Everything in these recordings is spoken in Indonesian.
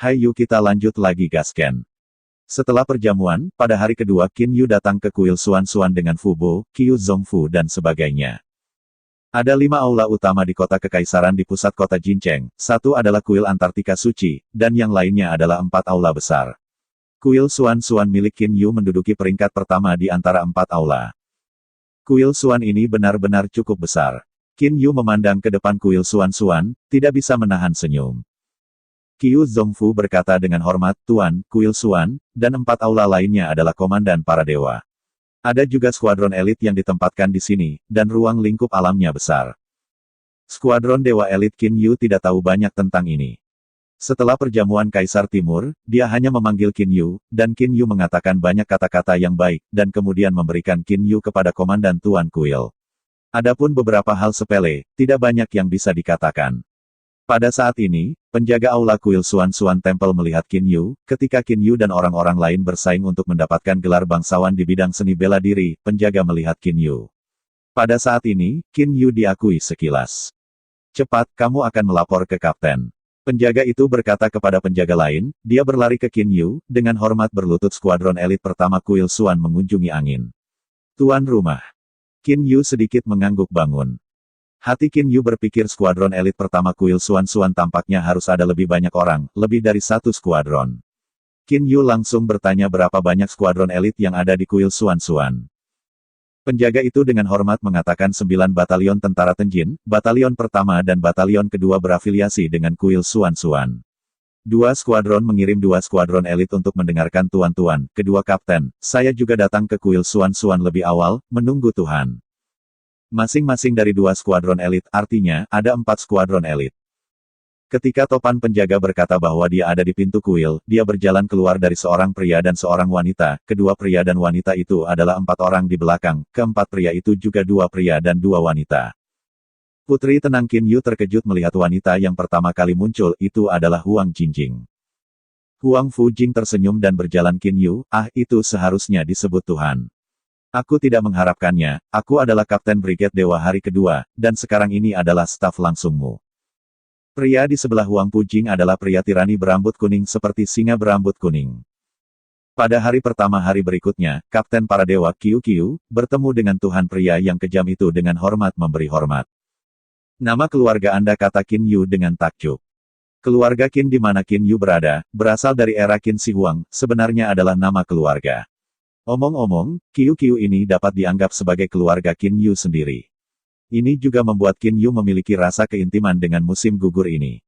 Hayu kita lanjut lagi gasken. Setelah perjamuan, pada hari kedua Qin Yu datang ke kuil Xuan Xuan dengan Fu Bo, Qiu Zongfu dan sebagainya. Ada 5 aula utama di kota kekaisaran di pusat kota Jincheng, satu adalah kuil Antartika Suci, dan yang lainnya adalah 4 aula besar. Kuil Xuan Xuan milik Qin Yu menduduki peringkat pertama di antara 4 aula. Kuil Xuan ini benar-benar cukup besar. Qin Yu memandang ke depan kuil Xuan Xuan, tidak bisa menahan senyum. Qiu Zongfu berkata dengan hormat, Tuan, kuil Xuan, dan 4 aula lainnya adalah komandan para dewa. Ada juga skuadron elit yang ditempatkan di sini, dan ruang lingkup alamnya besar. Skuadron dewa elit Qin Yu tidak tahu banyak tentang ini. Setelah perjamuan Kaisar Timur, dia hanya memanggil Qin Yu, dan Qin Yu mengatakan banyak kata-kata yang baik, dan kemudian memberikan Qin Yu kepada komandan Tuan Kuil. Adapun beberapa hal sepele, tidak banyak yang bisa dikatakan. Pada saat ini, penjaga aula kuil Xuan Xuan Temple melihat Qin Yu, ketika Qin Yu dan orang-orang lain bersaing untuk mendapatkan gelar bangsawan di bidang seni bela diri, penjaga melihat Qin Yu. Pada saat ini, Qin Yu diakui sekilas. Cepat, kamu akan melapor ke kapten. Penjaga itu berkata kepada penjaga lain, dia berlari ke Qin Yu, dengan hormat berlutut skuadron elit pertama kuil Xuan mengunjungi angin. Tuan rumah. Qin Yu sedikit mengangguk bangun. Hati Qin Yu berpikir skuadron elit pertama kuil Xuan Xuan tampaknya harus ada lebih banyak orang, lebih dari 1 skuadron. Qin Yu langsung bertanya berapa banyak skuadron elit yang ada di kuil Xuan Xuan. Penjaga itu dengan hormat mengatakan 9 batalion tentara Tenjin, batalion pertama dan batalion kedua berafiliasi dengan kuil Xuan Xuan. 2 skuadron mengirim 2 skuadron elit untuk mendengarkan tuan-tuan, kedua kapten, saya juga datang ke kuil Xuan Xuan lebih awal, menunggu Tuhan. Masing-masing dari 2 skuadron elit, artinya, ada 4 skuadron elit. Ketika topan penjaga berkata bahwa dia ada di pintu kuil, dia berjalan keluar dari seorang pria dan seorang wanita, kedua pria dan wanita itu adalah 4 orang di belakang, keempat pria itu juga 2 pria dan 2 wanita. Putri tenang Qin Yu terkejut melihat wanita yang pertama kali muncul, itu adalah Huang Jingjing. Huang Fujing tersenyum dan berjalan Qin Yu, itu seharusnya disebut Tuhan. Aku tidak mengharapkannya, aku adalah Kapten Brigade Dewa hari kedua, dan sekarang ini adalah staf langsungmu. Pria di sebelah Huang Fujing adalah pria tirani berambut kuning seperti singa berambut kuning. Pada hari pertama hari berikutnya, Kapten para Dewa Qiu Qiu, bertemu dengan Tuhan pria yang kejam itu dengan hormat memberi hormat. Nama keluarga Anda kata Qin Yu dengan takjub. Keluarga Qin di mana Qin Yu berada, berasal dari era Qin Shi Huang, sebenarnya adalah nama keluarga. Omong-omong, Qiu Qiu ini dapat dianggap sebagai keluarga Qin Yu sendiri. Ini juga membuat Qin Yu memiliki rasa keintiman dengan musim gugur ini.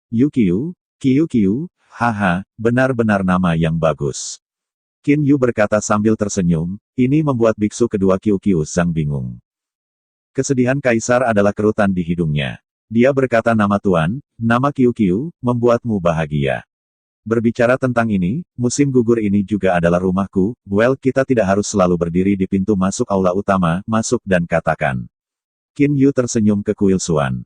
Yu Qiu, Qiu Qiu, haha, benar-benar nama yang bagus. Qin Yu berkata sambil tersenyum, ini membuat biksu kedua Qiu Qiu Zhang bingung. Kesedihan kaisar adalah kerutan di hidungnya. Dia berkata nama Tuan, nama Qiu Qiu, membuatmu bahagia. Berbicara tentang ini, musim gugur ini juga adalah rumahku, kita tidak harus selalu berdiri di pintu masuk aula utama, masuk dan katakan. Qin Yu tersenyum ke kuil Xuan.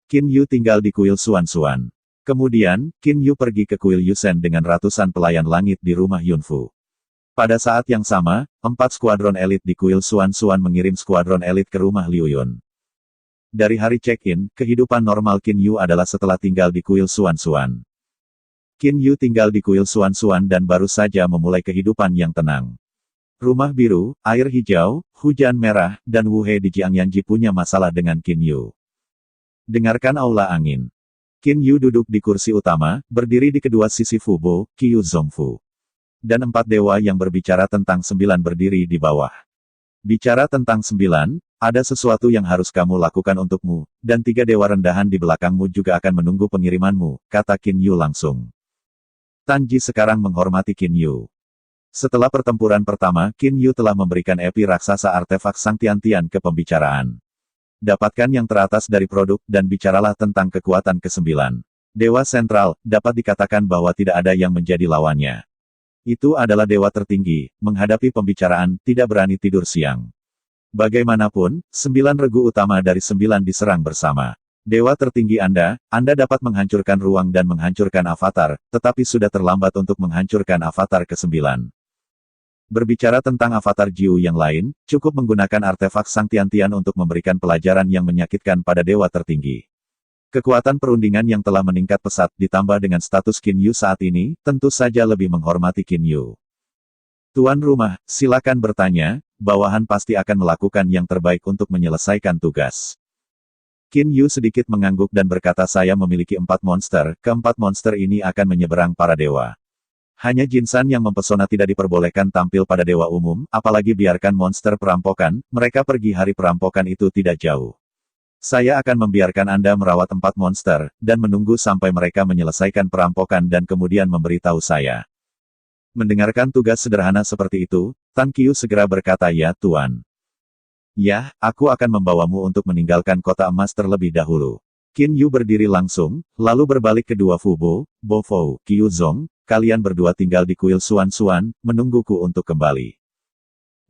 Qin Yu tinggal di kuil Xuan Xuan. Kemudian, Qin Yu pergi ke kuil Yusen dengan ratusan pelayan langit di rumah Yunfu. Pada saat yang sama, 4 skuadron elit di kuil Xuan Xuan mengirim skuadron elit ke rumah Liu Yun. Dari hari check-in, kehidupan normal Qin Yu adalah setelah tinggal di kuil Xuan Xuan. Qin Yu tinggal di kuil Xuan Xuan dan baru saja memulai kehidupan yang tenang. Rumah biru, air hijau, hujan merah, dan Wu He di Jiangyanji punya masalah dengan Qin Yu. Dengarkan aula angin. Qin Yu duduk di kursi utama, berdiri di kedua sisi Fu Bo, Qiu Zongfu. Dan 4 dewa yang berbicara tentang 9 berdiri di bawah. Bicara tentang 9, ada sesuatu yang harus kamu lakukan untukmu, dan 3 dewa rendahan di belakangmu juga akan menunggu pengirimanmu, kata Qin Yu langsung. Tanji sekarang menghormati Qin Yu. Setelah pertempuran pertama, Qin Yu telah memberikan epi raksasa artefak Sang Tian-Tian ke pembicaraan. Dapatkan yang teratas dari produk, dan bicaralah tentang kekuatan ke-9. Dewa sentral, dapat dikatakan bahwa tidak ada yang menjadi lawannya. Itu adalah dewa tertinggi, menghadapi pembicaraan, tidak berani tidur siang. Bagaimanapun, 9 regu utama dari 9 diserang bersama. Dewa tertinggi Anda dapat menghancurkan ruang dan menghancurkan avatar, tetapi sudah terlambat untuk menghancurkan avatar ke-9. Berbicara tentang avatar Jiu yang lain, cukup menggunakan artefak Sang Tian-Tian untuk memberikan pelajaran yang menyakitkan pada dewa tertinggi. Kekuatan perundingan yang telah meningkat pesat ditambah dengan status Qin Yu saat ini, tentu saja lebih menghormati Qin Yu. Tuan rumah, silakan bertanya, bawahan pasti akan melakukan yang terbaik untuk menyelesaikan tugas. Qin Yu sedikit mengangguk dan berkata saya memiliki 4 monster, keempat monster ini akan menyeberang para dewa. Hanya Jinsan yang mempesona tidak diperbolehkan tampil pada dewa umum, apalagi biarkan monster perampokan, mereka pergi hari perampokan itu tidak jauh. Saya akan membiarkan Anda merawat 4 monster, dan menunggu sampai mereka menyelesaikan perampokan dan kemudian memberitahu saya. Mendengarkan tugas sederhana seperti itu, Tan Qiu segera berkata ya Tuan. Ya, aku akan membawamu untuk meninggalkan kota emas terlebih dahulu. Qin Yu berdiri langsung, lalu berbalik ke dua Fubo, Bo Fou, Qiu Zong, kalian berdua tinggal di kuil Suan Suan, menungguku untuk kembali.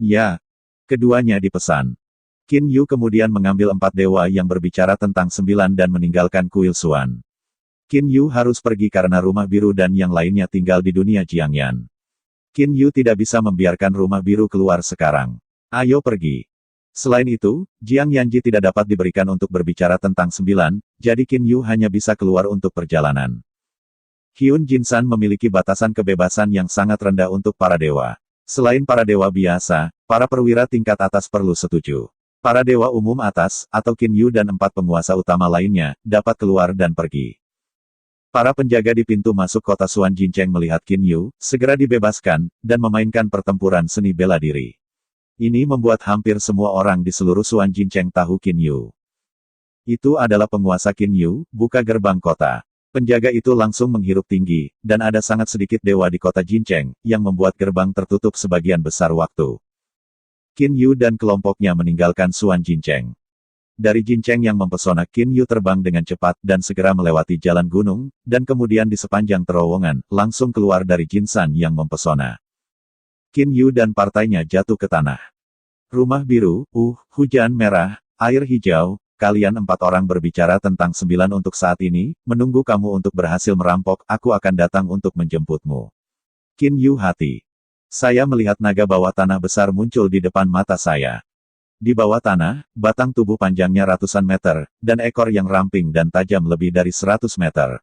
Ya, keduanya dipesan. Qin Yu kemudian mengambil 4 dewa yang berbicara tentang 9 dan meninggalkan kuil Suan. Qin Yu harus pergi karena rumah biru dan yang lainnya tinggal di dunia Jiangyan. Qin Yu tidak bisa membiarkan rumah biru keluar sekarang. Ayo pergi. Selain itu, Jiang Yanji tidak dapat diberikan untuk berbicara tentang 9, jadi Qin Yu hanya bisa keluar untuk perjalanan. Hyun Jinsan memiliki batasan kebebasan yang sangat rendah untuk para dewa. Selain para dewa biasa, para perwira tingkat atas perlu setuju. Para dewa umum atas, atau Qin Yu dan 4 penguasa utama lainnya, dapat keluar dan pergi. Para penjaga di pintu masuk kota Suan Jincheng melihat Qin Yu, segera dibebaskan, dan memainkan pertempuran seni bela diri. Ini membuat hampir semua orang di seluruh Suan Jincheng tahu Qin Yu. Itu adalah penguasa Qin Yu, buka gerbang kota. Penjaga itu langsung menghirup tinggi, dan ada sangat sedikit dewa di kota Jincheng, yang membuat gerbang tertutup sebagian besar waktu. Qin Yu dan kelompoknya meninggalkan Suan Jincheng. Dari Jincheng yang mempesona, Qin Yu terbang dengan cepat dan segera melewati jalan gunung, dan kemudian di sepanjang terowongan, langsung keluar dari Jinsan yang mempesona. Qin Yu dan partainya jatuh ke tanah. Rumah biru, hujan merah, air hijau, kalian 4 orang berbicara tentang 9 untuk saat ini, menunggu kamu untuk berhasil merampok, aku akan datang untuk menjemputmu. Qin Yu hati. Saya melihat naga bawah tanah besar muncul di depan mata saya. Di bawah tanah, batang tubuh panjangnya ratusan meter, dan ekor yang ramping dan tajam lebih dari 100 meter.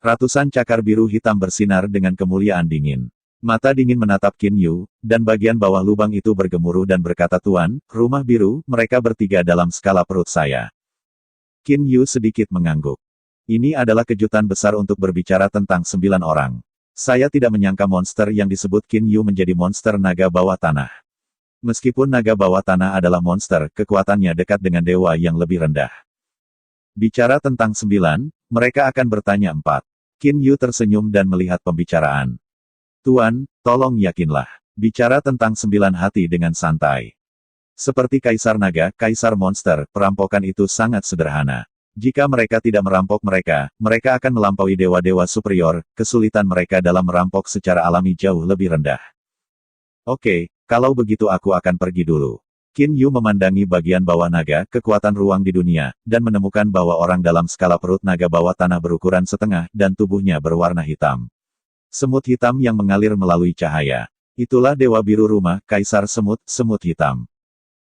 Ratusan cakar biru hitam bersinar dengan kemuliaan dingin. Mata dingin menatap Qin Yu, dan bagian bawah lubang itu bergemuruh dan berkata Tuan, rumah biru, mereka bertiga dalam skala perut saya. Qin Yu sedikit mengangguk. Ini adalah kejutan besar untuk berbicara tentang 9 orang. Saya tidak menyangka monster yang disebut Qin Yu menjadi monster naga bawah tanah. Meskipun naga bawah tanah adalah monster, kekuatannya dekat dengan dewa yang lebih rendah. Bicara tentang 9, mereka akan bertanya 4. Qin Yu tersenyum dan melihat pembicaraan. Tuan, tolong yakinlah. Bicara tentang 9 hati dengan santai. Seperti Kaisar Naga, Kaisar Monster, perampokan itu sangat sederhana. Jika mereka tidak merampok mereka akan melampaui dewa-dewa superior, kesulitan mereka dalam merampok secara alami jauh lebih rendah. Oke, kalau begitu aku akan pergi dulu. Qin Yu memandangi bagian bawah naga, kekuatan ruang di dunia, dan menemukan bahwa orang dalam skala perut naga bawah tanah berukuran setengah, dan tubuhnya berwarna hitam. Semut hitam yang mengalir melalui cahaya. Itulah dewa biru rumah, Kaisar Semut, semut hitam.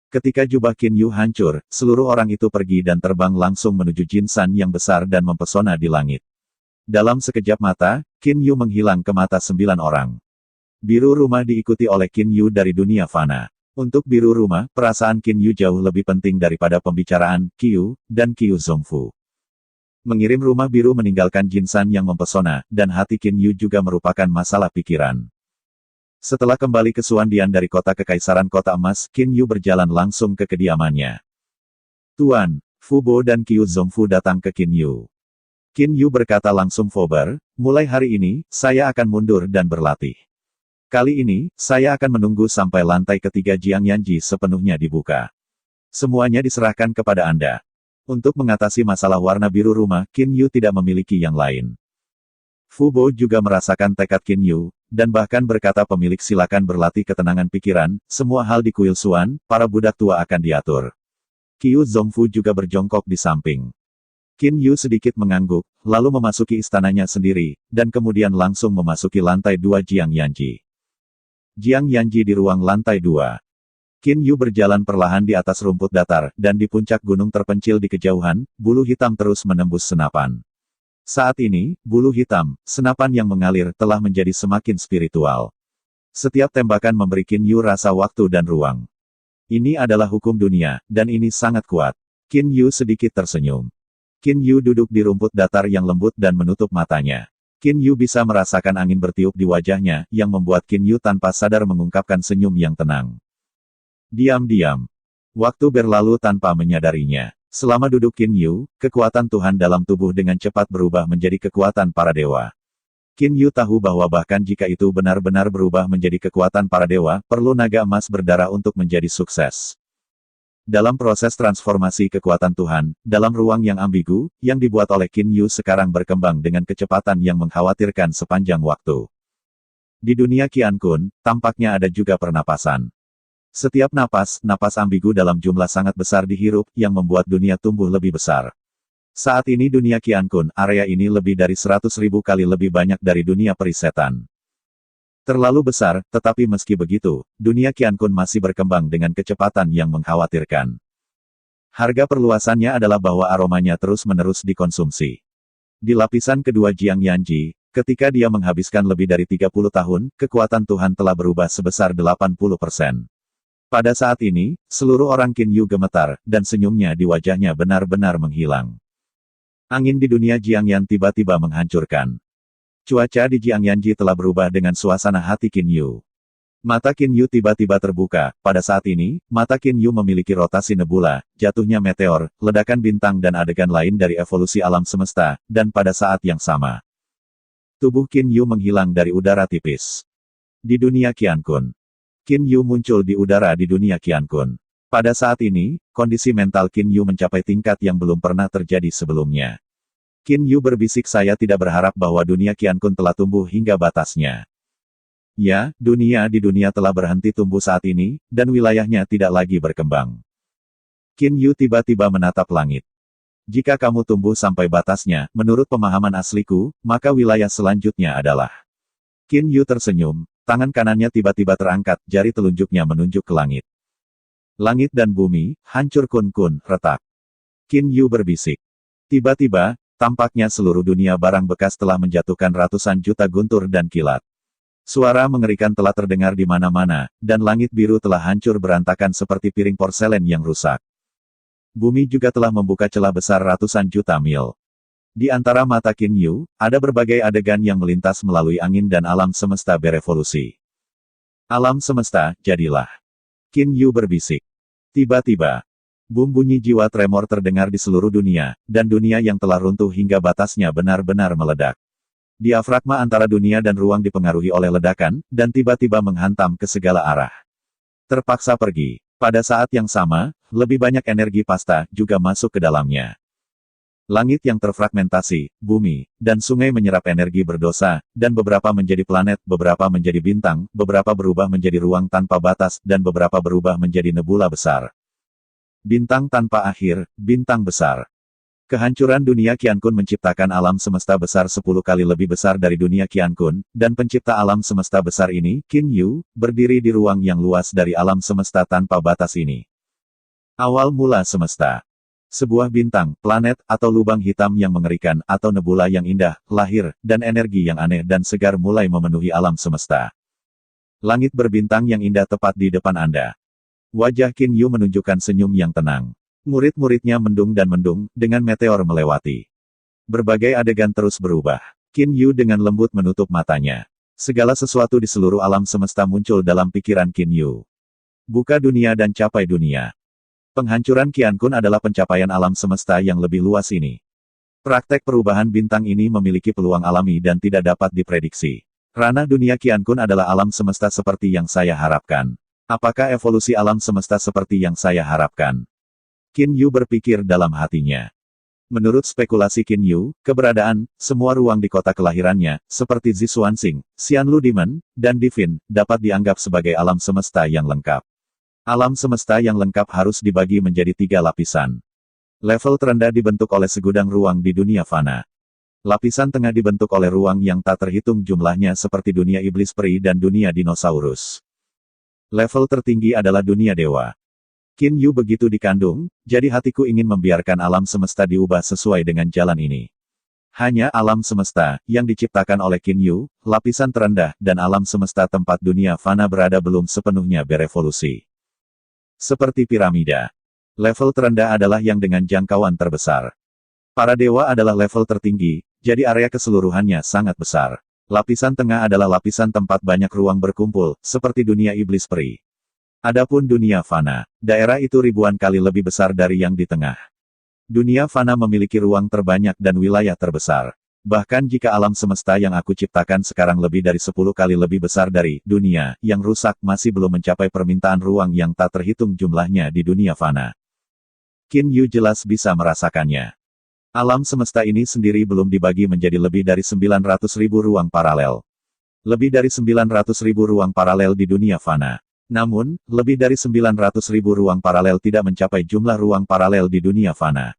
Ketika jubah Qin Yu hancur, seluruh orang itu pergi dan terbang langsung menuju Jinsan yang besar dan mempesona di langit. Dalam sekejap mata, Qin Yu menghilang ke mata 9 orang. Biru rumah diikuti oleh Qin Yu dari dunia fana. Untuk biru rumah, perasaan Qin Yu jauh lebih penting daripada pembicaraan Qiu dan Qiu Zongfu. Mengirim rumah biru meninggalkan Jinsan yang mempesona, dan hati Qin Yu juga merupakan masalah pikiran. Setelah kembali ke Suandian dari kota kekaisaran kota emas, Qin Yu berjalan langsung ke kediamannya. Tuan, Fubo dan Qiu Zongfu datang ke Qin Yu. Qin Yu berkata langsung Fober, mulai hari ini, saya akan mundur dan berlatih. Kali ini, saya akan menunggu sampai lantai ketiga Jiang Yanji sepenuhnya dibuka. Semuanya diserahkan kepada Anda. Untuk mengatasi masalah warna biru rumah, Qin Yu tidak memiliki yang lain. Fubo juga merasakan tekad Qin Yu, dan bahkan berkata pemilik silakan berlatih ketenangan pikiran, semua hal di kuil Suan, para budak tua akan diatur. Qiu Zongfu juga berjongkok di samping. Qin Yu sedikit mengangguk, lalu memasuki istananya sendiri, dan kemudian langsung memasuki lantai 2 Jiang Yanji. Jiang Yanji di ruang lantai 2. Qin Yu berjalan perlahan di atas rumput datar, dan di puncak gunung terpencil di kejauhan, bulu hitam terus menembus senapan. Saat ini, bulu hitam, senapan yang mengalir, telah menjadi semakin spiritual. Setiap tembakan memberi Qin Yu rasa waktu dan ruang. Ini adalah hukum dunia, dan ini sangat kuat. Qin Yu sedikit tersenyum. Qin Yu duduk di rumput datar yang lembut dan menutup matanya. Qin Yu bisa merasakan angin bertiup di wajahnya, yang membuat Qin Yu tanpa sadar mengungkapkan senyum yang tenang. Diam-diam. Waktu berlalu tanpa menyadarinya. Selama duduk Qin Yu, kekuatan Tuhan dalam tubuh dengan cepat berubah menjadi kekuatan para dewa. Qin Yu tahu bahwa bahkan jika itu benar-benar berubah menjadi kekuatan para dewa, perlu naga emas berdarah untuk menjadi sukses. Dalam proses transformasi kekuatan Tuhan, dalam ruang yang ambigu, yang dibuat oleh Qin Yu sekarang berkembang dengan kecepatan yang mengkhawatirkan sepanjang waktu. Di dunia Qian Kun, tampaknya ada juga pernapasan. Setiap napas ambigu dalam jumlah sangat besar dihirup, yang membuat dunia tumbuh lebih besar. Saat ini dunia Qian Kun, area ini lebih dari 100.000 kali lebih banyak dari dunia perisetan. Terlalu besar, tetapi meski begitu, dunia Qian Kun masih berkembang dengan kecepatan yang mengkhawatirkan. Harga perluasannya adalah bahwa aromanya terus-menerus dikonsumsi. Di lapisan kedua Jiang Yanji, ketika dia menghabiskan lebih dari 30 tahun, kekuatan Tuhan telah berubah sebesar 80%. Pada saat ini, seluruh orang Qin Yu gemetar, dan senyumnya di wajahnya benar-benar menghilang. Angin di dunia Jiangyan tiba-tiba menghancurkan. Cuaca di Jiangyanji telah berubah dengan suasana hati Qin Yu. Mata Qin Yu tiba-tiba terbuka. Pada saat ini, mata Qin Yu memiliki rotasi nebula, jatuhnya meteor, ledakan bintang dan adegan lain dari evolusi alam semesta, dan pada saat yang sama, tubuh Qin Yu menghilang dari udara tipis. Di dunia Qian Kun, Qin Yu muncul di udara di dunia Qian Kun. Pada saat ini, kondisi mental Qin Yu mencapai tingkat yang belum pernah terjadi sebelumnya. Qin Yu berbisik, saya tidak berharap bahwa dunia Qian Kun telah tumbuh hingga batasnya. Ya, dunia di dunia telah berhenti tumbuh saat ini, dan wilayahnya tidak lagi berkembang. Qin Yu tiba-tiba menatap langit. Jika kamu tumbuh sampai batasnya, menurut pemahaman asliku, maka wilayah selanjutnya adalah. Qin Yu tersenyum. Tangan kanannya tiba-tiba terangkat, jari telunjuknya menunjuk ke langit. Langit dan bumi, hancur kun-kun, retak. Qin Yu berbisik. Tiba-tiba, tampaknya seluruh dunia barang bekas telah menjatuhkan ratusan juta guntur dan kilat. Suara mengerikan telah terdengar di mana-mana, dan langit biru telah hancur berantakan seperti piring porselen yang rusak. Bumi juga telah membuka celah besar ratusan juta mil. Di antara mata Qin Yu, ada berbagai adegan yang melintas melalui angin dan alam semesta berevolusi. Alam semesta, jadilah. Qin Yu berbisik. Tiba-tiba, bunyi jiwa tremor terdengar di seluruh dunia, dan dunia yang telah runtuh hingga batasnya benar-benar meledak. Diafragma antara dunia dan ruang dipengaruhi oleh ledakan, dan tiba-tiba menghantam ke segala arah. Terpaksa pergi. Pada saat yang sama, lebih banyak energi pasta juga masuk ke dalamnya. Langit yang terfragmentasi, bumi, dan sungai menyerap energi berdosa, dan beberapa menjadi planet, beberapa menjadi bintang, beberapa berubah menjadi ruang tanpa batas, dan beberapa berubah menjadi nebula besar. Bintang tanpa akhir, bintang besar. Kehancuran dunia Qian Kun menciptakan alam semesta besar 10 kali lebih besar dari dunia Qian Kun, dan pencipta alam semesta besar ini, Qin Yu, berdiri di ruang yang luas dari alam semesta tanpa batas ini. Awal mula semesta. Sebuah bintang, planet, atau lubang hitam yang mengerikan, atau nebula yang indah, lahir, dan energi yang aneh dan segar mulai memenuhi alam semesta. Langit berbintang yang indah tepat di depan Anda. Wajah Qin Yu menunjukkan senyum yang tenang. Murid-muridnya mendung dan mendung, dengan meteor melewati. Berbagai adegan terus berubah. Qin Yu dengan lembut menutup matanya. Segala sesuatu di seluruh alam semesta muncul dalam pikiran Qin Yu. Buka dunia dan capai dunia. Penghancuran Qian Kun adalah pencapaian alam semesta yang lebih luas ini. Praktek perubahan bintang ini memiliki peluang alami dan tidak dapat diprediksi. Ranah dunia Qian Kun adalah alam semesta seperti yang saya harapkan. Apakah evolusi alam semesta seperti yang saya harapkan? Qin Yu berpikir dalam hatinya. Menurut spekulasi Qin Yu, keberadaan semua ruang di kota kelahirannya, seperti Zixuanxing, Xianlu Demon, dan Divin, dapat dianggap sebagai alam semesta yang lengkap. Alam semesta yang lengkap harus dibagi menjadi 3 lapisan. Level terendah dibentuk oleh segudang ruang di dunia fana. Lapisan tengah dibentuk oleh ruang yang tak terhitung jumlahnya seperti dunia iblis peri dan dunia dinosaurus. Level tertinggi adalah dunia dewa. Qin Yu begitu dikandung, jadi hatiku ingin membiarkan alam semesta diubah sesuai dengan jalan ini. Hanya alam semesta, yang diciptakan oleh Qin Yu, lapisan terendah, dan alam semesta tempat dunia fana berada belum sepenuhnya berevolusi. Seperti piramida. Level terendah adalah yang dengan jangkauan terbesar. Para dewa adalah level tertinggi, jadi area keseluruhannya sangat besar. Lapisan tengah adalah lapisan tempat banyak ruang berkumpul, seperti dunia iblis peri. Adapun dunia fana, daerah itu ribuan kali lebih besar dari yang di tengah. Dunia fana memiliki ruang terbanyak dan wilayah terbesar. Bahkan jika alam semesta yang aku ciptakan sekarang lebih dari 10 kali lebih besar dari dunia yang rusak masih belum mencapai permintaan ruang yang tak terhitung jumlahnya di dunia fana. Qin Yu jelas bisa merasakannya. Alam semesta ini sendiri belum dibagi menjadi lebih dari 900.000 ruang paralel. Lebih dari 900.000 ruang paralel di dunia fana. Namun, lebih dari 900.000 ruang paralel tidak mencapai jumlah ruang paralel di dunia fana.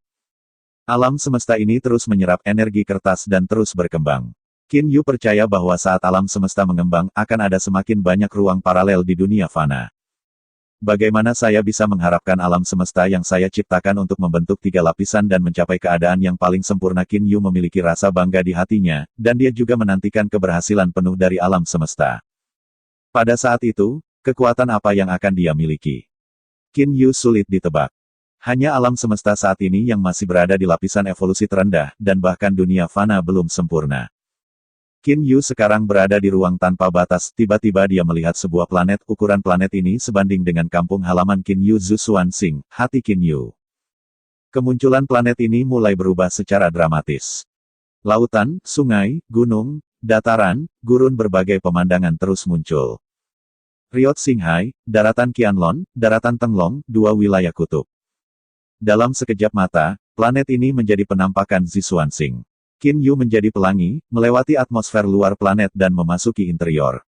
Alam semesta ini terus menyerap energi kertas dan terus berkembang. Qin Yu percaya bahwa saat alam semesta mengembang, akan ada semakin banyak ruang paralel di dunia fana. Bagaimana saya bisa mengharapkan alam semesta yang saya ciptakan untuk membentuk 3 lapisan dan mencapai keadaan yang paling sempurna? Qin Yu memiliki rasa bangga di hatinya, dan dia juga menantikan keberhasilan penuh dari alam semesta. Pada saat itu, kekuatan apa yang akan dia miliki? Qin Yu sulit ditebak. Hanya alam semesta saat ini yang masih berada di lapisan evolusi terendah, dan bahkan dunia fana belum sempurna. Qin Yu sekarang berada di ruang tanpa batas, tiba-tiba dia melihat sebuah planet. Ukuran planet ini sebanding dengan kampung halaman Qin Yu Zhuansing, hati Qin Yu. Kemunculan planet ini mulai berubah secara dramatis. Lautan, sungai, gunung, dataran, gurun berbagai pemandangan terus muncul. Riot Qinghai, daratan Qianlong, daratan Tenglong, 2 wilayah kutub. Dalam sekejap mata, planet ini menjadi penampakan Zhuansing. Qin Yu menjadi pelangi, melewati atmosfer luar planet dan memasuki interior.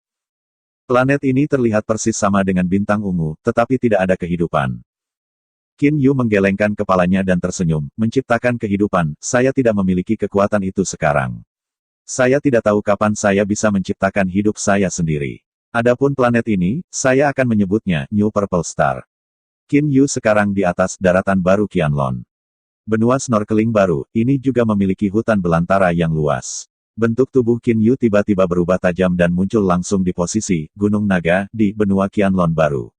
Planet ini terlihat persis sama dengan bintang ungu, tetapi tidak ada kehidupan. Qin Yu menggelengkan kepalanya dan tersenyum, menciptakan kehidupan, saya tidak memiliki kekuatan itu sekarang. Saya tidak tahu kapan saya bisa menciptakan hidup saya sendiri. Adapun planet ini, saya akan menyebutnya New Purple Star. Qin Yu sekarang di atas daratan baru Qianlong. Benua snorkeling baru, ini juga memiliki hutan belantara yang luas. Bentuk tubuh Qin Yu tiba-tiba berubah tajam dan muncul langsung di posisi Gunung Naga di benua Qianlong baru.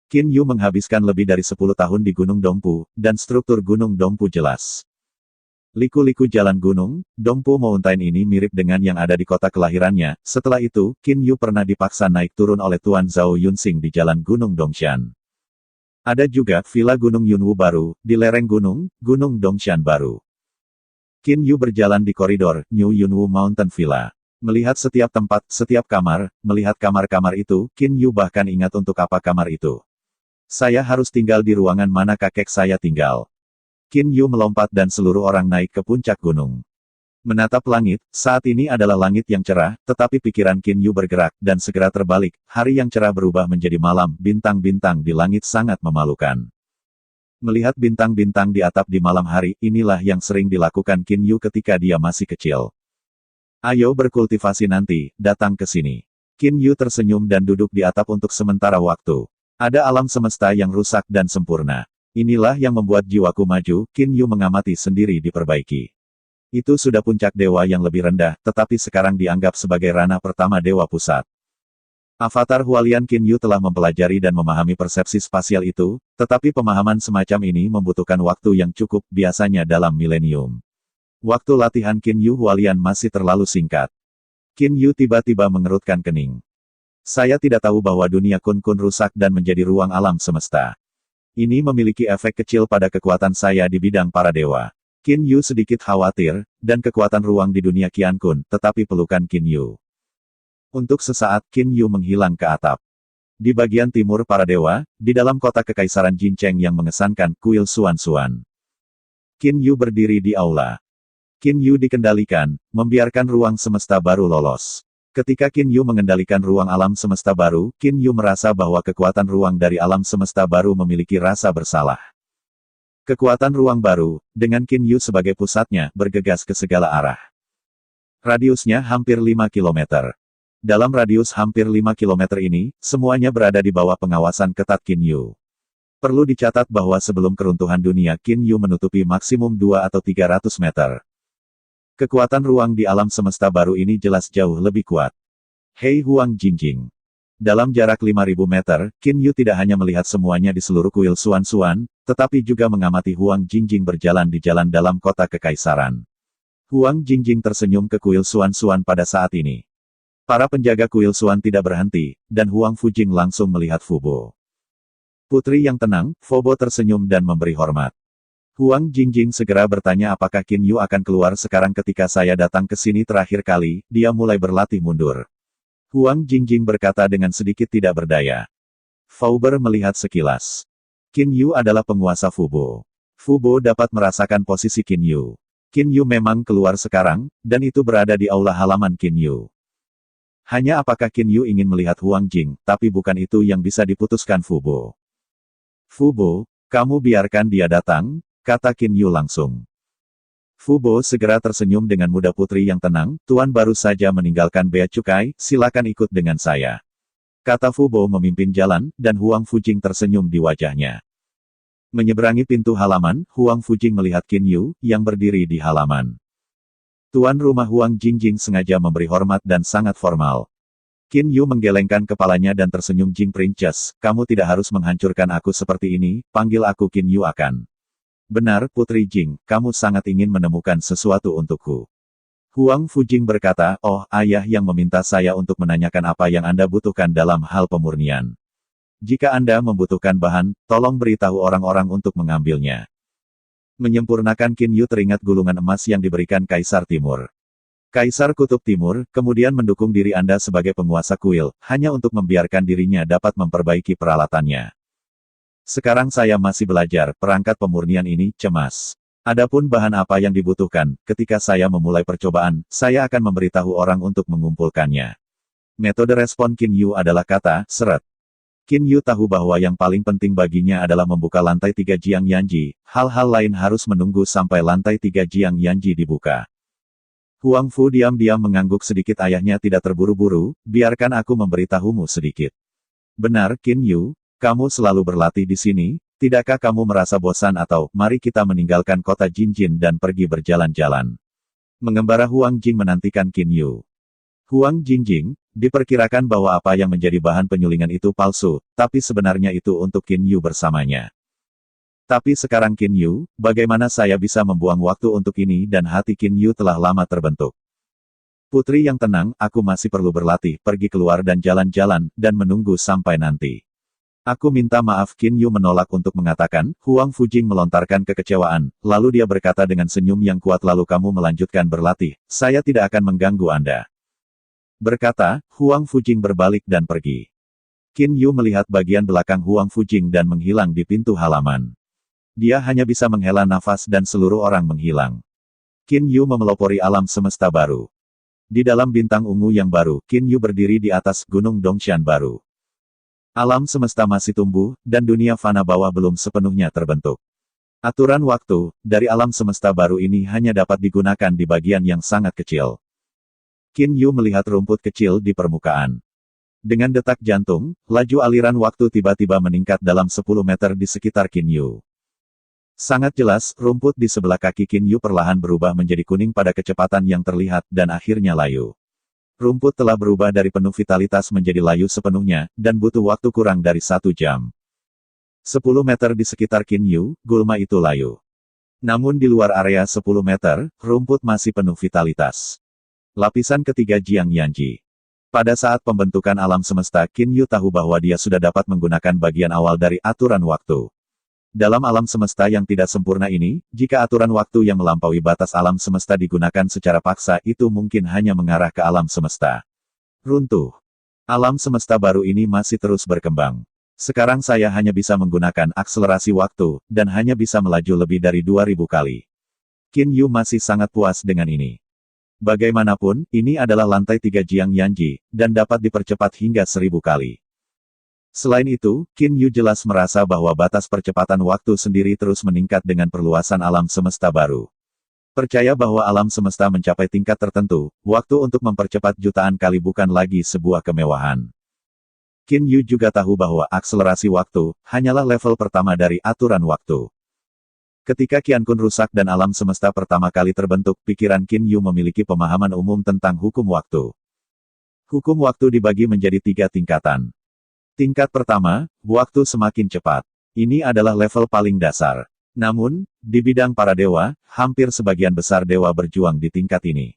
Qin Yu menghabiskan lebih dari 10 tahun di Gunung Dongpu, dan struktur Gunung Dongpu jelas. Liku-liku jalan gunung, Dongpu Mountain ini mirip dengan yang ada di kota kelahirannya. Setelah itu, Qin Yu pernah dipaksa naik turun oleh Tuan Zhao Yunsing di jalan Gunung Dongshan. Ada juga Villa Gunung Yunwu baru, di lereng gunung, Gunung Dongshan baru. Qin Yu berjalan di koridor New Yunwu Mountain Villa. Melihat setiap tempat, setiap kamar, melihat kamar-kamar itu, Qin Yu bahkan ingat untuk apa kamar itu. Saya harus tinggal di ruangan mana kakek saya tinggal. Qin Yu melompat dan seluruh orang naik ke puncak gunung. Menatap langit, saat ini adalah langit yang cerah, tetapi pikiran Qin Yu bergerak, dan segera terbalik, hari yang cerah berubah menjadi malam, bintang-bintang di langit sangat memalukan. Melihat bintang-bintang di atap di malam hari, inilah yang sering dilakukan Qin Yu ketika dia masih kecil. Ayo berkultivasi nanti, datang ke sini. Qin Yu tersenyum dan duduk di atap untuk sementara waktu. Ada alam semesta yang rusak dan sempurna. Inilah yang membuat jiwaku maju, Qin Yu mengamati sendiri diperbaiki. Itu sudah puncak dewa yang lebih rendah, tetapi sekarang dianggap sebagai ranah pertama dewa pusat. Avatar Hualian Qin Yu telah mempelajari dan memahami persepsi spasial itu, tetapi pemahaman semacam ini membutuhkan waktu yang cukup, biasanya dalam milenium. Waktu latihan Qin Yu Hualian masih terlalu singkat. Qin Yu tiba-tiba mengerutkan kening. Saya tidak tahu bahwa dunia Kun-Kun rusak dan menjadi ruang alam semesta. Ini memiliki efek kecil pada kekuatan saya di bidang para dewa. Qin Yu sedikit khawatir, dan kekuatan ruang di dunia Qiankun, tetapi pelukan Qin Yu. Untuk sesaat, Qin Yu menghilang ke atap. Di bagian timur para dewa, di dalam kota kekaisaran Jincheng yang mengesankan, kuil Xuan-Xuan. Qin Yu berdiri di aula. Qin Yu dikendalikan, membiarkan ruang semesta baru lolos. Ketika Qin Yu mengendalikan ruang alam semesta baru, Qin Yu merasa bahwa kekuatan ruang dari alam semesta baru memiliki rasa bersalah. Kekuatan ruang baru, dengan Qin Yu sebagai pusatnya, bergegas ke segala arah. Radiusnya hampir 5 km. Dalam radius hampir 5 kilometer ini, semuanya berada di bawah pengawasan ketat Qin Yu. Perlu dicatat bahwa sebelum keruntuhan dunia Qin Yu menutupi maksimum 2 atau 300 meter. Kekuatan ruang di alam semesta baru ini jelas jauh lebih kuat. Hei Huang Jingjing. Dalam jarak 5.000 meter, Qin Yu tidak hanya melihat semuanya di seluruh kuil Xuan-Xuan, tetapi juga mengamati Huang Jingjing berjalan di jalan dalam kota kekaisaran. Huang Jingjing tersenyum ke kuil Xuan-Xuan pada saat ini. Para penjaga kuil Xuan tidak berhenti, dan Huang Fujing langsung melihat Fubo. Putri yang tenang, Fubo tersenyum dan memberi hormat. Huang Jingjing segera bertanya apakah Qin Yu akan keluar sekarang. Ketika saya datang ke sini terakhir kali, dia mulai berlatih mundur. Huang Jingjing berkata dengan sedikit tidak berdaya. Fauber melihat sekilas. Qin Yu adalah penguasa Fubo. Fubo dapat merasakan posisi Qin Yu. Qin Yu memang keluar sekarang, dan itu berada di aula halaman Qin Yu. Hanya apakah Qin Yu ingin melihat Huang Jing, tapi bukan itu yang bisa diputuskan Fubo. Fubo, kamu biarkan dia datang, kata Qin Yu langsung. Fubo segera tersenyum dengan mudah. Putri yang tenang, Tuan baru saja meninggalkan Bea Cukai, silakan ikut dengan saya. Kata Fubo memimpin jalan, dan Huang Fujing tersenyum di wajahnya. Menyeberangi pintu halaman, Huang Fujing melihat Qin Yu, yang berdiri di halaman. Tuan rumah Huang Jingjing sengaja memberi hormat dan sangat formal. Qin Yu menggelengkan kepalanya dan tersenyum. Jing Princess, kamu tidak harus menghancurkan aku seperti ini, panggil aku Qin Yu akan. Benar, Putri Jing, kamu sangat ingin menemukan sesuatu untukku. Huang Fujing berkata, oh, ayah yang meminta saya untuk menanyakan apa yang Anda butuhkan dalam hal pemurnian. Jika Anda membutuhkan bahan, tolong beritahu orang-orang untuk mengambilnya. Menyempurnakan Qin Yu teringat gulungan emas yang diberikan Kaisar Timur. Kaisar Kutub Timur, kemudian mendukung diri Anda sebagai penguasa kuil, hanya untuk membiarkan dirinya dapat memperbaiki peralatannya. Sekarang saya masih belajar, perangkat pemurnian ini, cemas. Adapun bahan apa yang dibutuhkan, ketika saya memulai percobaan, saya akan memberitahu orang untuk mengumpulkannya. Metode respon Qin Yu adalah kata, seret. Qin Yu tahu bahwa yang paling penting baginya adalah membuka lantai 3 Jiang Yanji, hal-hal lain harus menunggu sampai lantai 3 Jiang Yanji dibuka. Huang Fu diam-diam mengangguk sedikit. Ayahnya tidak terburu-buru, biarkan aku memberitahumu sedikit. Benar, Qin Yu. Kamu selalu berlatih di sini, tidakkah kamu merasa bosan atau, mari kita meninggalkan kota Jinjin dan pergi berjalan-jalan. Mengembara Huang Jing menantikan Qin Yu. Huang Jingjing, diperkirakan bahwa apa yang menjadi bahan penyulingan itu palsu, tapi sebenarnya itu untuk Qin Yu bersamanya. Tapi sekarang Qin Yu, bagaimana saya bisa membuang waktu untuk ini dan hati Qin Yu telah lama terbentuk. Putri yang tenang, aku masih perlu berlatih, pergi keluar dan jalan-jalan, dan menunggu sampai nanti. Aku minta maaf. Qin Yu menolak untuk mengatakan. Huang Fujing melontarkan kekecewaan, lalu dia berkata dengan senyum yang kuat, lalu kamu melanjutkan berlatih, saya tidak akan mengganggu Anda. Berkata, Huang Fujing berbalik dan pergi. Qin Yu melihat bagian belakang Huang Fujing dan menghilang di pintu halaman. Dia hanya bisa menghela nafas dan seluruh orang menghilang. Qin Yu memelopori alam semesta baru. Di dalam bintang ungu yang baru, Qin Yu berdiri di atas gunung Dongshan baru. Alam semesta masih tumbuh, dan dunia fana bawah belum sepenuhnya terbentuk. Aturan waktu, dari alam semesta baru ini hanya dapat digunakan di bagian yang sangat kecil. Qin Yu melihat rumput kecil di permukaan. Dengan detak jantung, laju aliran waktu tiba-tiba meningkat dalam 10 meter di sekitar Qin Yu. Sangat jelas, rumput di sebelah kaki Qin Yu perlahan berubah menjadi kuning pada kecepatan yang terlihat, dan akhirnya layu. Rumput telah berubah dari penuh vitalitas menjadi layu sepenuhnya, dan butuh waktu kurang dari 1 jam. 10 meter di sekitar Qin Yu, gulma itu layu. Namun di luar area 10 meter, rumput masih penuh vitalitas. Lapisan ketiga Jiang Yanji. Pada saat pembentukan alam semesta, Qin Yu tahu bahwa dia sudah dapat menggunakan bagian awal dari aturan waktu. Dalam alam semesta yang tidak sempurna ini, jika aturan waktu yang melampaui batas alam semesta digunakan secara paksa, itu mungkin hanya mengarah ke alam semesta runtuh. Alam semesta baru ini masih terus berkembang. Sekarang saya hanya bisa menggunakan akselerasi waktu, dan hanya bisa melaju lebih dari 2000 kali. Qin Yu masih sangat puas dengan ini. Bagaimanapun, ini adalah lantai 3 Jiang Yanji, dan dapat dipercepat hingga 1000 kali. Selain itu, Qin Yu jelas merasa bahwa batas percepatan waktu sendiri terus meningkat dengan perluasan alam semesta baru. Percaya bahwa alam semesta mencapai tingkat tertentu, waktu untuk mempercepat jutaan kali bukan lagi sebuah kemewahan. Qin Yu juga tahu bahwa akselerasi waktu, hanyalah level pertama dari aturan waktu. Ketika Qiankun rusak dan alam semesta pertama kali terbentuk, pikiran Qin Yu memiliki pemahaman umum tentang hukum waktu. Hukum waktu dibagi menjadi 3 tingkatan. Tingkat pertama, waktu semakin cepat. Ini adalah level paling dasar. Namun, di bidang para dewa, hampir sebagian besar dewa berjuang di tingkat ini.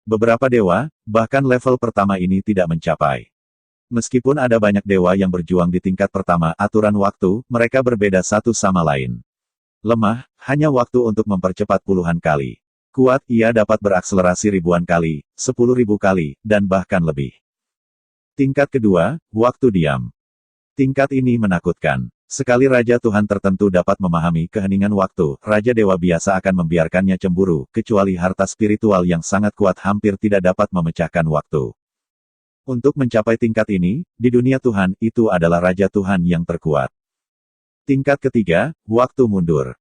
Beberapa dewa, bahkan level pertama ini tidak mencapai. Meskipun ada banyak dewa yang berjuang di tingkat pertama aturan waktu, mereka berbeda satu sama lain. Lemah, hanya waktu untuk mempercepat puluhan kali. Kuat, ia dapat berakselerasi ribuan kali, 10.000 kali, dan bahkan lebih. Tingkat kedua, waktu diam. Tingkat ini menakutkan. Sekali Raja Tuhan tertentu dapat memahami keheningan waktu, Raja Dewa biasa akan membiarkannya cemburu, kecuali harta spiritual yang sangat kuat hampir tidak dapat memecahkan waktu. Untuk mencapai tingkat ini, di dunia Tuhan, itu adalah Raja Tuhan yang terkuat. Tingkat ketiga, waktu mundur.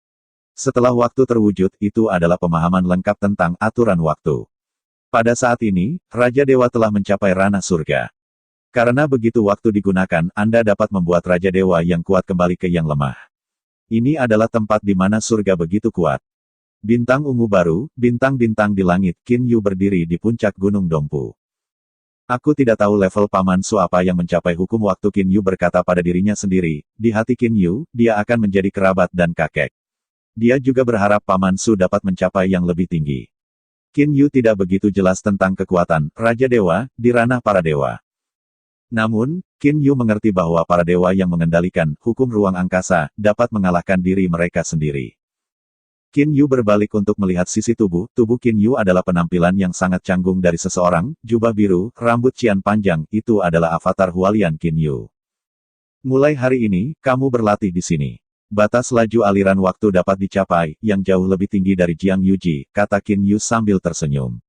Setelah waktu terwujud, itu adalah pemahaman lengkap tentang aturan waktu. Pada saat ini, Raja Dewa telah mencapai ranah surga. Karena begitu waktu digunakan, Anda dapat membuat Raja Dewa yang kuat kembali ke yang lemah. Ini adalah tempat di mana surga begitu kuat. Bintang ungu baru, bintang-bintang di langit, Qin Yu berdiri di puncak Gunung Dompu. Aku tidak tahu level Paman Su apa yang mencapai hukum waktu, Qin Yu berkata pada dirinya sendiri. Di hati Qin Yu, dia akan menjadi kerabat dan kakek. Dia juga berharap Paman Su dapat mencapai yang lebih tinggi. Qin Yu tidak begitu jelas tentang kekuatan Raja Dewa di ranah para dewa. Namun, Qin Yu mengerti bahwa para dewa yang mengendalikan hukum ruang angkasa dapat mengalahkan diri mereka sendiri. Qin Yu berbalik untuk melihat sisi tubuh. Tubuh Qin Yu adalah penampilan yang sangat canggung dari seseorang, jubah biru, rambut cian panjang, itu adalah avatar Hualian Qin Yu. Mulai hari ini, kamu berlatih di sini. Batas laju aliran waktu dapat dicapai, yang jauh lebih tinggi dari Jiang Yuji, kata Qin Yu sambil tersenyum.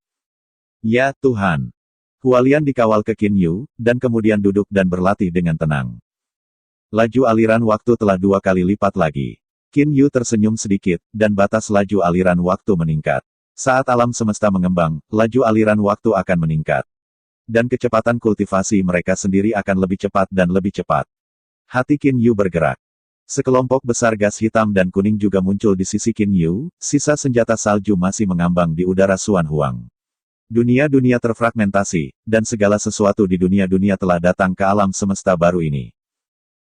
Ya Tuhan. Hualian dikawal ke Qin Yu, dan kemudian duduk dan berlatih dengan tenang. Laju aliran waktu telah 2 kali lipat lagi. Qin Yu tersenyum sedikit, dan batas laju aliran waktu meningkat. Saat alam semesta mengembang, laju aliran waktu akan meningkat. Dan kecepatan kultivasi mereka sendiri akan lebih cepat dan lebih cepat. Hati Qin Yu bergerak. Sekelompok besar gas hitam dan kuning juga muncul di sisi Qin Yu, sisa senjata salju masih mengambang di udara Xuan Huang. Dunia-dunia terfragmentasi, dan segala sesuatu di dunia-dunia telah datang ke alam semesta baru ini.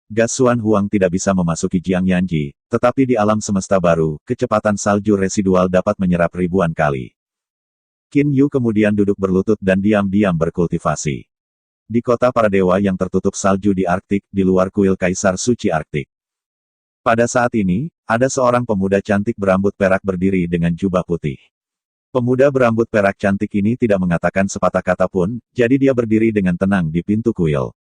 Gas Xuan Huang tidak bisa memasuki Jiang Yanji, tetapi di alam semesta baru, kecepatan salju residual dapat menyerap ribuan kali. Qin Yu kemudian duduk berlutut dan diam-diam berkultivasi. Di kota para dewa yang tertutup salju di Arktik, di luar kuil Kaisar Suci Arktik. Pada saat ini, ada seorang pemuda cantik berambut perak berdiri dengan jubah putih. Pemuda berambut perak cantik ini tidak mengatakan sepatah kata pun, jadi dia berdiri dengan tenang di pintu kuil.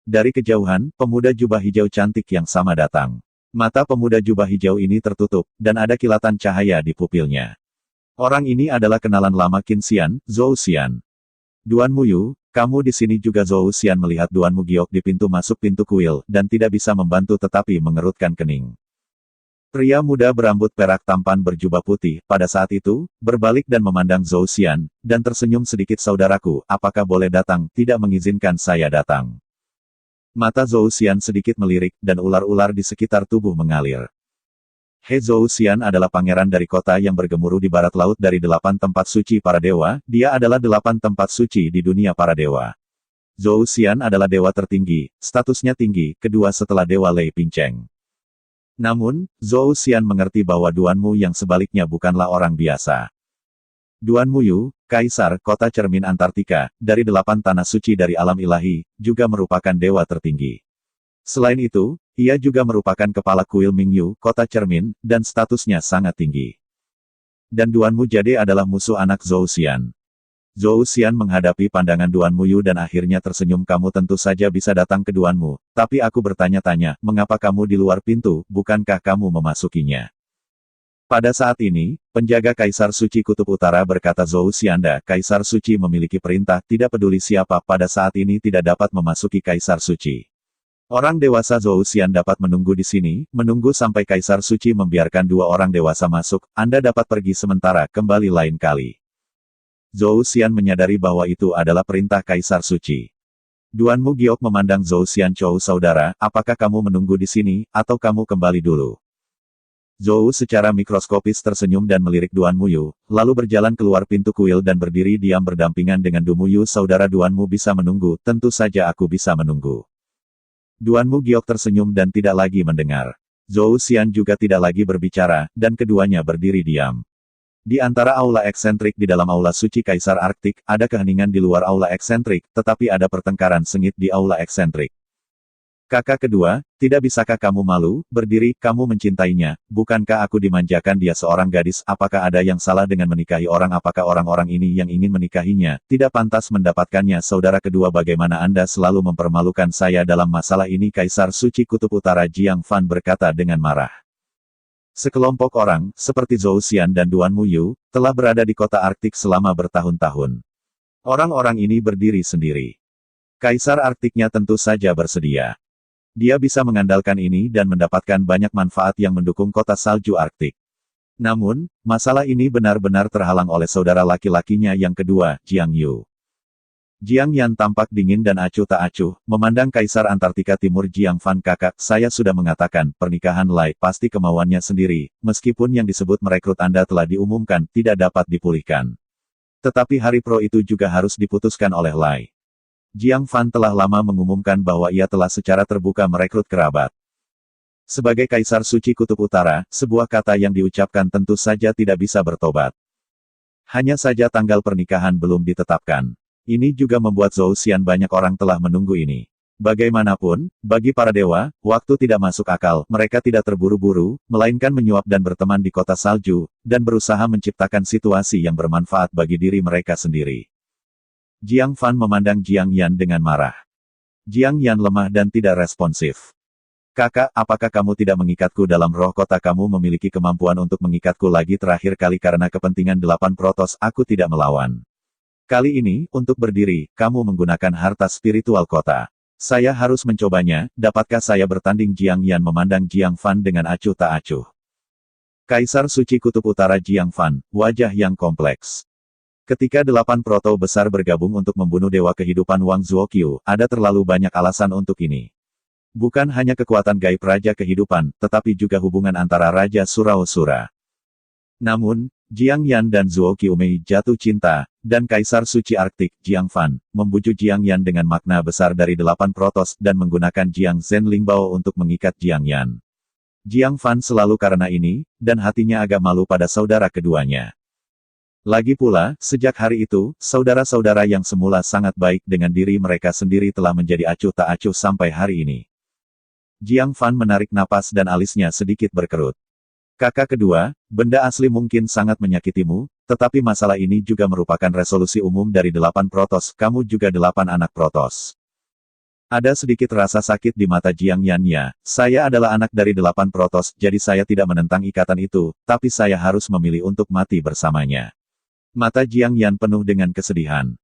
Dari kejauhan, pemuda jubah hijau cantik yang sama datang. Mata pemuda jubah hijau ini tertutup, dan ada kilatan cahaya di pupilnya. Orang ini adalah kenalan lama Qin Xian, Zhou Xian. Duan Muyu, kamu di sini juga. Zhou Xian melihat Duan Mu giok di pintu masuk pintu kuil, dan tidak bisa membantu tetapi mengerutkan kening. Pria muda berambut perak tampan berjubah putih, pada saat itu, berbalik dan memandang Zhou Xian, dan tersenyum sedikit. Saudaraku, apakah boleh datang, tidak mengizinkan saya datang. Mata Zhou Xian sedikit melirik, dan ular-ular di sekitar tubuh mengalir. He Zhou Xian adalah pangeran dari kota yang bergemuruh di barat laut dari 8 tempat suci para dewa, dia adalah 8 tempat suci di dunia para dewa. Zhou Xian adalah dewa tertinggi, statusnya tinggi, kedua setelah dewa Lei Pinceng. Namun, Zhou Xian mengerti bahwa Duan Mu yang sebaliknya bukanlah orang biasa. Duan Muyu, Kaisar Kota Cermin Antartika, dari 8 tanah suci dari alam ilahi, juga merupakan dewa tertinggi. Selain itu, ia juga merupakan kepala kuil Mingyu, Kota Cermin, dan statusnya sangat tinggi. Dan Duan Mu Jade adalah musuh anak Zhou Xian. Zhou Xian menghadapi pandangan Duan Muyu dan akhirnya tersenyum. Kamu tentu saja bisa datang ke Duan Mu, tapi aku bertanya-tanya, mengapa kamu di luar pintu, bukankah kamu memasukinya? Pada saat ini, penjaga Kaisar Suci Kutub Utara berkata, Zhou Xianda, Kaisar Suci memiliki perintah, tidak peduli siapa pada saat ini tidak dapat memasuki Kaisar Suci. Orang dewasa Zhou Xian dapat menunggu di sini, menunggu sampai Kaisar Suci membiarkan dua orang dewasa masuk, Anda dapat pergi sementara, kembali lain kali. Zhou Xian menyadari bahwa itu adalah perintah Kaisar Suci. Duan Mu Giok memandang Zhou Xian Chou saudara, apakah kamu menunggu di sini, atau kamu kembali dulu? Zhou secara mikroskopis tersenyum dan melirik Duan Muyu, lalu berjalan keluar pintu kuil dan berdiri diam berdampingan dengan Du Muyu saudara Duan Mu bisa menunggu, tentu saja aku bisa menunggu. Duan Mu Giok tersenyum dan tidak lagi mendengar. Zhou Xian juga tidak lagi berbicara, dan keduanya berdiri diam. Di antara aula eksentrik di dalam aula suci Kaisar Arktik, ada keheningan di luar aula eksentrik, tetapi ada pertengkaran sengit di aula eksentrik. Kakak kedua, tidak bisakah kamu malu, berdiri, kamu mencintainya, bukankah aku dimanjakan dia seorang gadis, apakah ada yang salah dengan menikahi orang apakah orang-orang ini yang ingin menikahinya, tidak pantas mendapatkannya saudara kedua bagaimana Anda selalu mempermalukan saya dalam masalah ini Kaisar Suci Kutub Utara Jiang Fan berkata dengan marah. Sekelompok orang, seperti Zhou Xian dan Duan Muyu, telah berada di kota Arktik selama bertahun-tahun. Orang-orang ini berdiri sendiri. Kaisar Arktiknya tentu saja bersedia. Dia bisa mengandalkan ini dan mendapatkan banyak manfaat yang mendukung kota salju Arktik. Namun, masalah ini benar-benar terhalang oleh saudara laki-lakinya yang kedua, Jiang Yu. Jiang Yan tampak dingin dan acuh tak acuh, memandang Kaisar Antartika Timur Jiang Fan kakak, saya sudah mengatakan, pernikahan Lai pasti kemauannya sendiri, meskipun yang disebut merekrut Anda telah diumumkan, tidak dapat dipulihkan. Tetapi hari pro itu juga harus diputuskan oleh Lai. Jiang Fan telah lama mengumumkan bahwa ia telah secara terbuka merekrut kerabat. Sebagai Kaisar Suci Kutub Utara, sebuah kata yang diucapkan tentu saja tidak bisa bertobat. Hanya saja tanggal pernikahan belum ditetapkan. Ini juga membuat Zhou Xian banyak orang telah menunggu ini. Bagaimanapun, bagi para dewa, waktu tidak masuk akal, mereka tidak terburu-buru, melainkan menyuap dan berteman di kota salju, dan berusaha menciptakan situasi yang bermanfaat bagi diri mereka sendiri. Jiang Fan memandang Jiang Yan dengan marah. Jiang Yan lemah dan tidak responsif. Kakak, apakah kamu tidak mengikatku dalam roh kota kamu memiliki kemampuan untuk mengikatku lagi terakhir kali karena kepentingan 8 protos aku tidak melawan. Kali ini, untuk berdiri, kamu menggunakan harta spiritual kota. Saya harus mencobanya, dapatkah saya bertanding Jiang Yan memandang Jiang Fan dengan acuh tak acuh. Kaisar Suci Kutub Utara Jiang Fan, wajah yang kompleks. Ketika 8 proto besar bergabung untuk membunuh Dewa Kehidupan Wang Zuokyu, ada terlalu banyak alasan untuk ini. Bukan hanya kekuatan gaib Raja Kehidupan, tetapi juga hubungan antara Raja Surau-Sura. Namun, Jiang Yan dan Zuokyu Mei jatuh cinta, dan Kaisar Suci Arktik, Jiang Fan, membujuk Jiang Yan dengan makna besar dari 8 protos dan menggunakan Jiang Zhen Lingbao untuk mengikat Jiang Yan. Jiang Fan selalu karena ini, dan hatinya agak malu pada saudara keduanya. Lagi pula, sejak hari itu, saudara-saudara yang semula sangat baik dengan diri mereka sendiri telah menjadi acuh tak acuh sampai hari ini. Jiang Fan menarik napas dan alisnya sedikit berkerut. Kakak kedua, benda asli mungkin sangat menyakitimu, tetapi masalah ini juga merupakan resolusi umum dari 8 protos, kamu juga 8 anak protos. Ada sedikit rasa sakit di mata Jiang Yan-nya, saya adalah anak dari 8 protos, jadi saya tidak menentang ikatan itu, tapi saya harus memilih untuk mati bersamanya. Mata Jiang Yan penuh dengan kesedihan.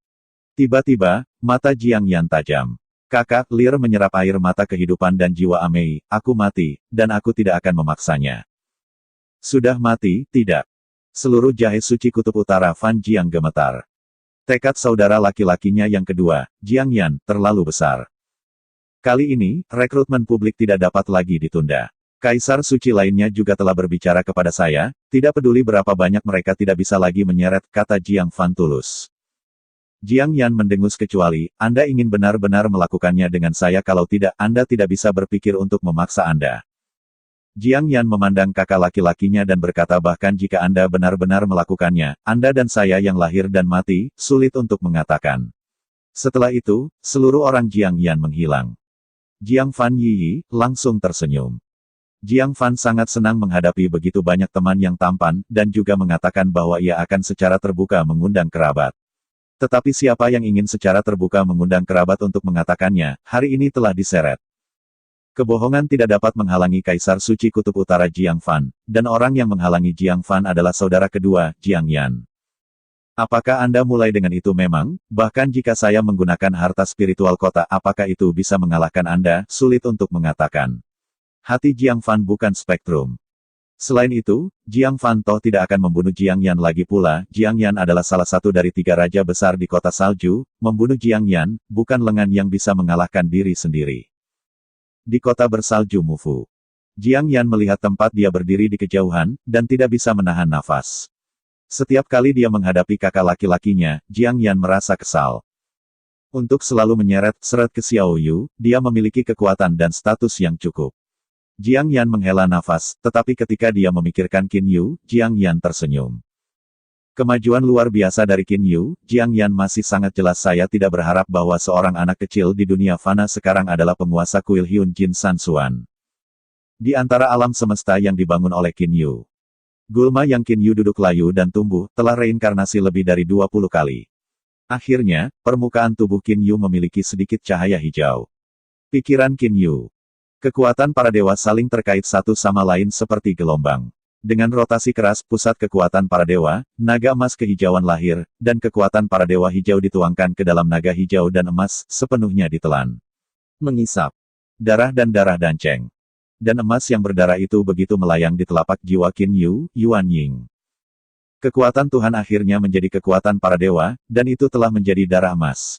Tiba-tiba, mata Jiang Yan tajam. Kakak, Lir menyerap air mata kehidupan dan jiwa Amei, aku mati, dan aku tidak akan memaksanya. Sudah mati, tidak. Seluruh jahe suci Kutub Utara Fan Jiang gemetar. Tekad saudara laki-lakinya yang kedua, Jiang Yan, terlalu besar. Kali ini, rekrutmen publik tidak dapat lagi ditunda. Kaisar suci lainnya juga telah berbicara kepada saya, tidak peduli berapa banyak mereka tidak bisa lagi menyeret, kata Jiang Fan tulus. Jiang Yan mendengus kecuali, Anda ingin benar-benar melakukannya dengan saya kalau tidak, Anda tidak bisa berpikir untuk memaksa Anda. Jiang Yan memandang kakak laki-lakinya dan berkata bahkan jika Anda benar-benar melakukannya, Anda dan saya yang lahir dan mati, sulit untuk mengatakan. Setelah itu, seluruh orang Jiang Yan menghilang. Jiang Fan Yi langsung tersenyum. Jiang Fan sangat senang menghadapi begitu banyak teman yang tampan, dan juga mengatakan bahwa ia akan secara terbuka mengundang kerabat. Tetapi siapa yang ingin secara terbuka mengundang kerabat untuk mengatakannya, hari ini telah diseret. Kebohongan tidak dapat menghalangi Kaisar Suci Kutub Utara Jiang Fan, dan orang yang menghalangi Jiang Fan adalah saudara kedua, Jiang Yan. Apakah Anda mulai dengan itu memang, bahkan jika saya menggunakan harta spiritual kota apakah itu bisa mengalahkan Anda, sulit untuk mengatakan. Hati Jiang Fan bukan spektrum. Selain itu, Jiang Fan toh tidak akan membunuh Jiang Yan lagi pula. Jiang Yan adalah salah satu dari 3 raja besar di kota salju. Membunuh Jiang Yan, bukan lengan yang bisa mengalahkan diri sendiri. Di kota bersalju Mufu, Jiang Yan melihat tempat dia berdiri di kejauhan, dan tidak bisa menahan nafas. Setiap kali dia menghadapi kakak laki-lakinya, Jiang Yan merasa kesal. Untuk selalu menyeret-seret ke Xiao Yu, dia memiliki kekuatan dan status yang cukup. Jiang Yan menghela nafas, tetapi ketika dia memikirkan Qin Yu, Jiang Yan tersenyum. Kemajuan luar biasa dari Qin Yu, Jiang Yan masih sangat jelas. Saya tidak berharap bahwa seorang anak kecil di dunia fana sekarang adalah penguasa kuil Hyun Jin San Xuan. Di antara alam semesta yang dibangun oleh Qin Yu, gulma yang Qin Yu duduk layu dan tumbuh, telah reinkarnasi lebih dari 20 kali. Akhirnya, permukaan tubuh Qin Yu memiliki sedikit cahaya hijau. Pikiran Qin Yu. Kekuatan para dewa saling terkait satu sama lain seperti gelombang. Dengan rotasi keras pusat kekuatan para dewa, naga emas kehijauan lahir, dan kekuatan para dewa hijau dituangkan ke dalam naga hijau dan emas, sepenuhnya ditelan. Mengisap. Darah danceng. Dan emas yang berdarah itu begitu melayang di telapak jiwa Qin Yu, Yuan Ying. Kekuatan Tuhan akhirnya menjadi kekuatan para dewa, dan itu telah menjadi darah emas.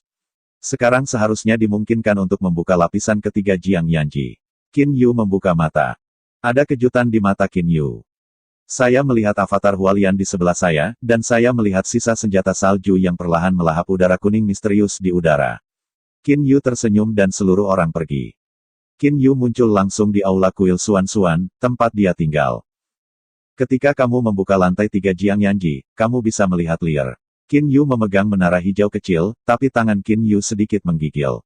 Sekarang seharusnya dimungkinkan untuk membuka lapisan ketiga Jiang Yanji. Qin Yu membuka mata. Ada kejutan di mata Qin Yu. Saya melihat avatar Hualian di sebelah saya, dan saya melihat sisa senjata salju yang perlahan melahap udara kuning misterius di udara. Qin Yu tersenyum dan seluruh orang pergi. Qin Yu muncul langsung di aula kuil Xuan Xuan, tempat dia tinggal. Ketika kamu membuka lantai 3 Jiang Yanji, kamu bisa melihat Lier. Qin Yu memegang menara hijau kecil, tapi tangan Qin Yu sedikit menggigil.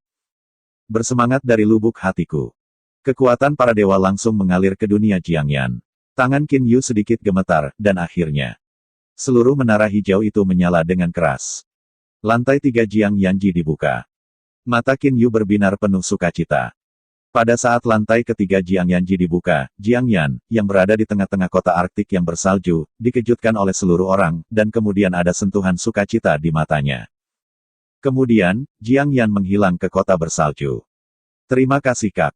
Bersemangat dari lubuk hatiku. Kekuatan para dewa langsung mengalir ke dunia Jiang Yan. Tangan Qin Yu sedikit gemetar, dan akhirnya, seluruh menara hijau itu menyala dengan keras. Lantai 3 Jiang Yanji dibuka. Mata Qin Yu berbinar penuh sukacita. Pada saat lantai ketiga Jiang Yanji dibuka, Jiang Yan, yang berada di tengah-tengah kota Arktik yang bersalju, dikejutkan oleh seluruh orang, dan kemudian ada sentuhan sukacita di matanya. Kemudian, Jiang Yan menghilang ke kota bersalju. Terima kasih Kak.